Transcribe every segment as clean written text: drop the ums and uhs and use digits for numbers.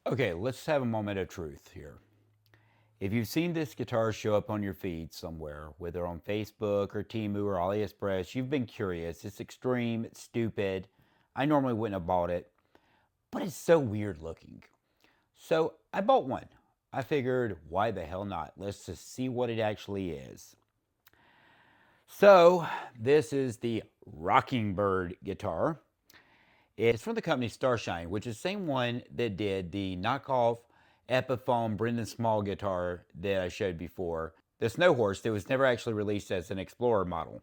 Okay, let's have a moment of truth here. If you've seen this guitar show up on your feed somewhere, whether on Facebook or Temu or AliExpress, you've been curious. It's extreme, it's stupid. I normally wouldn't have bought it, but it's so weird looking. So I bought one. I figured, why the hell not? Let's just see what it actually is. So this is the Rockingbird guitar. It's from the company Starshine, which is the same one that did the knockoff Epiphone Brendan Small guitar that I showed before. The Snow Horse that was never actually released as an Explorer model.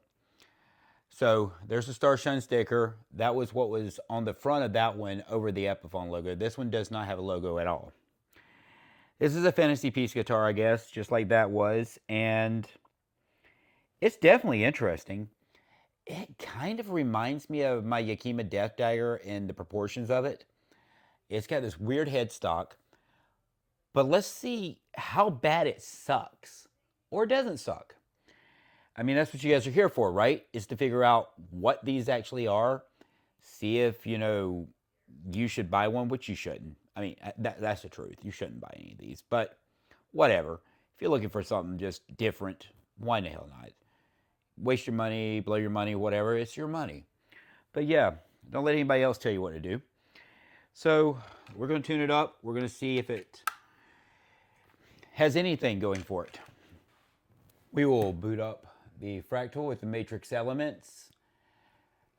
So there's a Starshine sticker. That was what was on the front of that one over the Epiphone logo. This one does not have a logo at all. This is a fantasy piece guitar, I guess, just like that was. And it's definitely interesting. It kind of reminds me of my Yakima Death Dagger in the proportions of it. It's got this weird headstock. But let's see how bad it sucks. Or doesn't suck. I mean, that's what you guys are here for, right? Is to figure out what these actually are. See if, you should buy one, which you shouldn't. I mean, that's the truth. You shouldn't buy any of these. But whatever. If you're looking for something just different, why the hell not? Waste your money, blow your money, whatever. It's your money. But yeah, don't let anybody else tell you what to do. So we're going to tune it up. We're going to see if it has anything going for it. We will boot up the Fractal with the Matrix Elements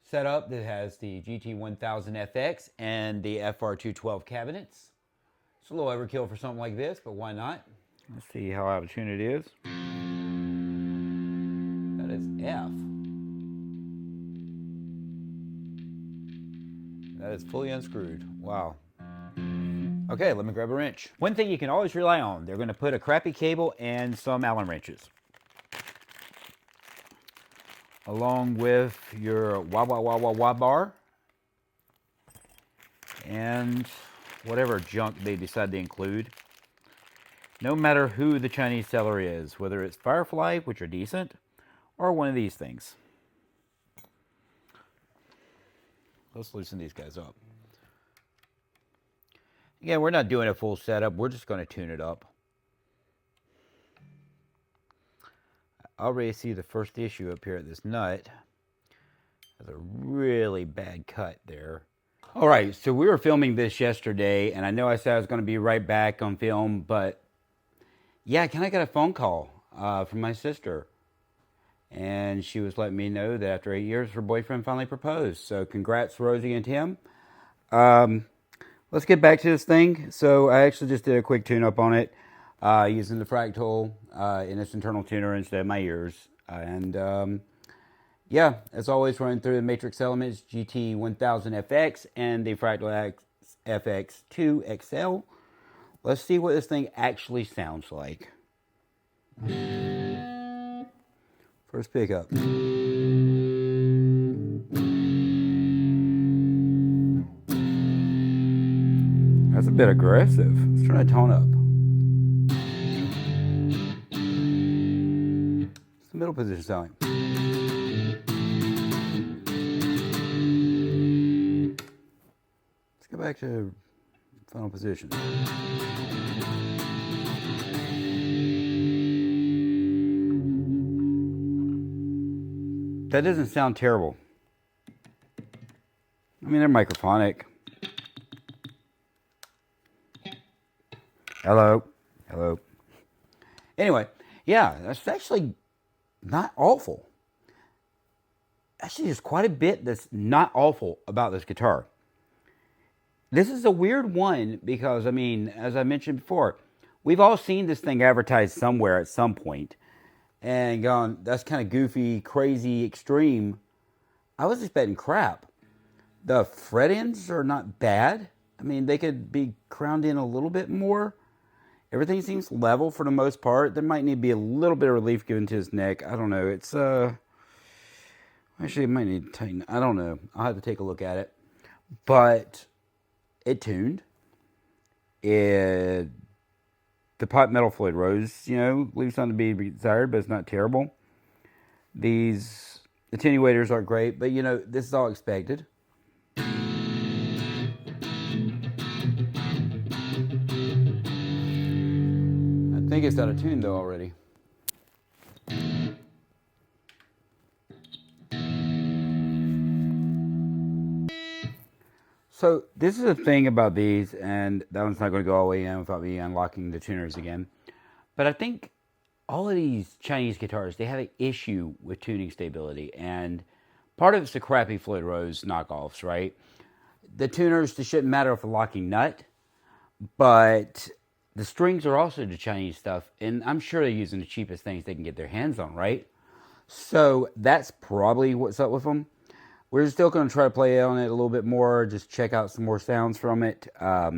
setup that has the GT1000FX and the FR212 cabinets. It's a little overkill for something like this, but why not? Let's see how out of tune it is. That is F. That is fully unscrewed. Wow. Okay, let me grab a wrench. One thing you can always rely on, they're going to put a crappy cable and some Allen wrenches, along with your wah bar and whatever junk they decide to include. No matter who the Chinese seller is, whether it's Firefly, which are decent, or one of these things. Let's loosen these guys up. Again, we're not doing a full setup. We're just going to tune it up. I already see the first issue up here at this nut. There's a really bad cut there. All right, so we were filming this yesterday, and I know I said I was going to be right back on film, but yeah, I got a phone call from my sister. And she was letting me know that after 8 years, her boyfriend finally proposed. So congrats, Rosie and Tim. Let's get back to this thing. So I actually just did a quick tune-up on it using the Fractal in its internal tuner instead of my ears. Yeah, as always, running through the Matrix Elements GT1000FX and the Fractal FX2 XL. Let's see what this thing actually sounds like. First pickup. That's a bit aggressive. Let's try to tone up. What's the middle position sound like? Let's go back to final position. That doesn't sound terrible. I mean, they're microphonic. Hello. Hello. Anyway, yeah, that's actually not awful. Actually, there's quite a bit that's not awful about this guitar. This is a weird one because, I mean, as I mentioned before, we've all seen this thing advertised somewhere at some point and gone, that's kind of goofy, crazy, extreme. I was expecting crap. The fret ends are not bad. I mean, they could be crowned in a little bit more. Everything seems level for the most part. There might need to be a little bit of relief given to his neck. I don't know. It's, actually, it might need to tighten. I don't know. I'll have to take a look at it. But it tuned. The pipe metal fluid rose, leaves something to be desired, but it's not terrible. These attenuators aren't great, but, this is all expected. think it's out of tune though already. So this is a thing about these, and that one's not going to go all the way in without me unlocking the tuners again. But I think all of these Chinese guitars, they have an issue with tuning stability, and part of it's the crappy Floyd Rose knockoffs, right? The tuners, they shouldn't matter with a locking nut, but the strings are also the Chinese stuff, and I'm sure they're using the cheapest things they can get their hands on, right? So that's probably what's up with them. We're still going to try to play on it a little bit more, just check out some more sounds from it. I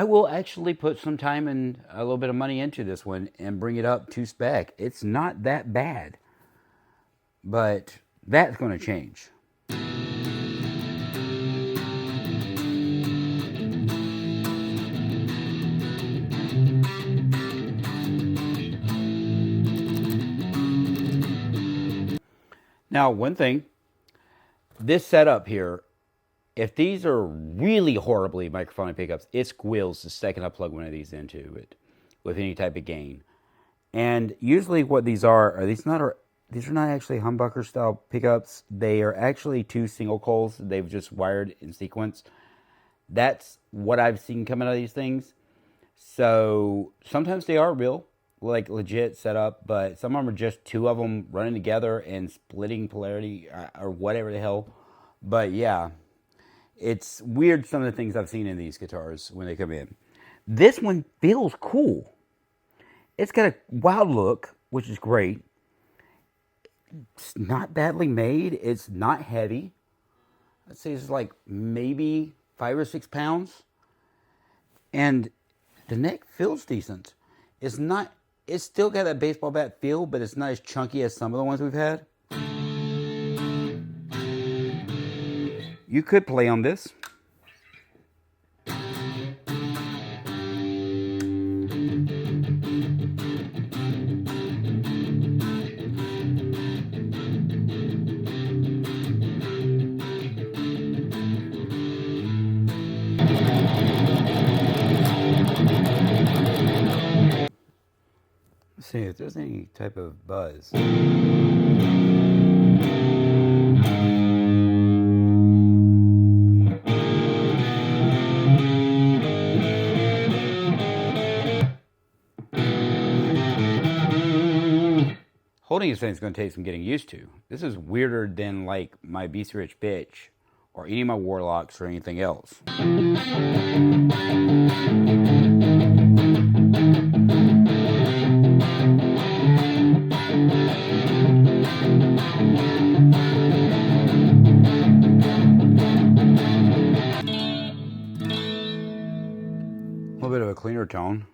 will actually put some time and a little bit of money into this one and bring it up to spec. It's not that bad, but that's going to change. Now, one thing, this setup here, if these are really horribly microphonic pickups, it squeals the second I plug one of these into it with any type of gain. And usually what these are these are not actually humbucker style pickups. They are actually two single coils they've just wired in sequence. That's what I've seen coming out of these things. So sometimes they are real, like legit setup, but some of them are just two of them running together and splitting polarity or whatever the hell. But yeah, it's weird some of the things I've seen in these guitars when they come in. This one feels cool. It's got a wild look, which is great. It's not badly made. It's not heavy. I'd say it's like maybe 5 or 6 pounds. And the neck feels decent. It's still got that baseball bat feel, but it's not as chunky as some of the ones we've had. You could play on this. Let's see if there's any type of buzz. Holding this thing is going to take some getting used to. This is weirder than like my BC Rich Bitch or any of my Warlocks or anything else. A little bit of a cleaner tone.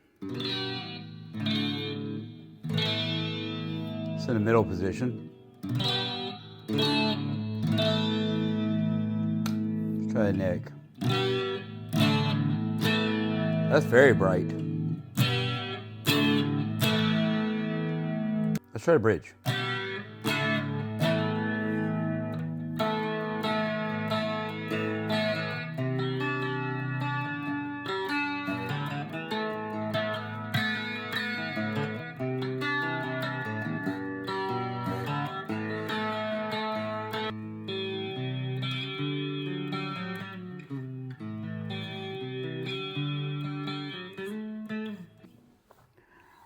It's in the middle position. Let's try the neck. That's very bright. Let's try the bridge.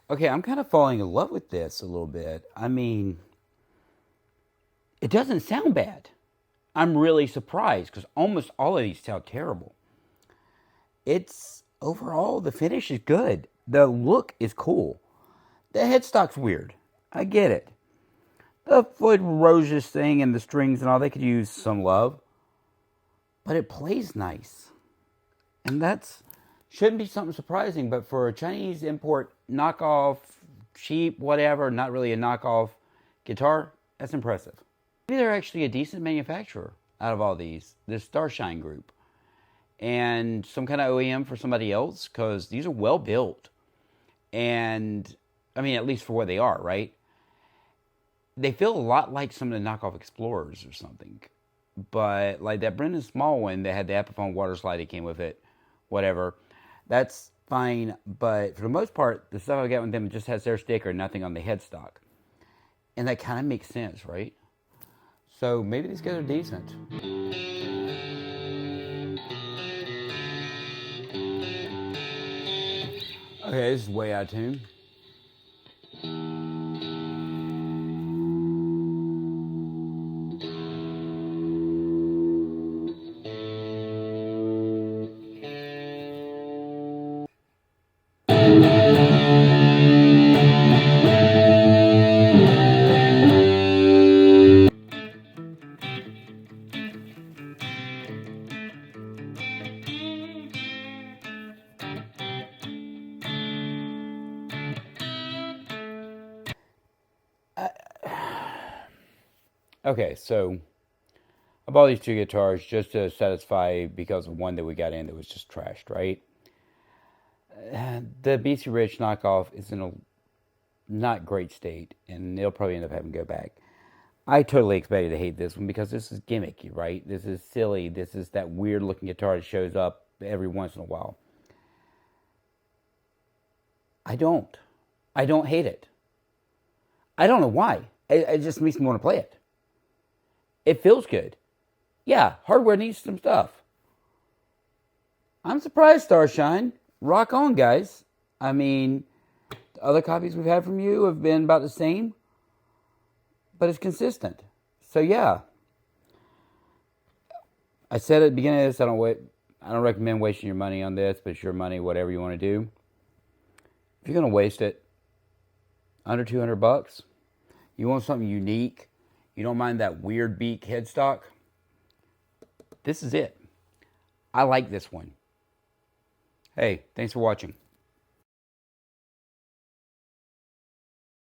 Okay, I'm kind of falling in love with this a little bit. I mean, it doesn't sound bad. I'm really surprised because almost all of these sound terrible. It's overall, the finish is good. The look is cool. The headstock's weird. I get it. The Floyd Rose thing and the strings and all, they could use some love. But it plays nice. And that's shouldn't be something surprising, but for a Chinese import knockoff, cheap, whatever, not really a knockoff guitar, that's impressive. Maybe they're actually a decent manufacturer out of all these, this Starshine group. And some kind of OEM for somebody else, because these are well built. And, I mean, at least for what they are, right? They feel a lot like some of the knockoff Explorers or something. But like that Brendan Small one that had the Epiphone water slide that came with it, whatever. That's fine, but for the most part, the stuff I got with them just has their sticker, nothing on the headstock. And that kind of makes sense, right? So maybe these guys are decent. Okay, this is way out of tune. Okay, so I bought these two guitars just to satisfy because of one that we got in that was just trashed, right? The BC Rich knockoff is in a not great state, and they'll probably end up having to go back. I totally expected to hate this one because this is gimmicky, right? This is silly. This is that weird looking guitar that shows up every once in a while. I don't. I don't hate it. I don't know why. It just makes me want to play it. It feels good. Yeah, hardware needs some stuff. I'm surprised, Starshine. Rock on, guys. I mean, the other copies we've had from you have been about the same, but it's consistent. So yeah, I said at the beginning of this, I don't recommend wasting your money on this, but it's your money, whatever you want to do. If you're gonna waste it, under $200, you want something unique, you don't mind that weird beak headstock, this is it. I like this one. Hey, thanks for watching.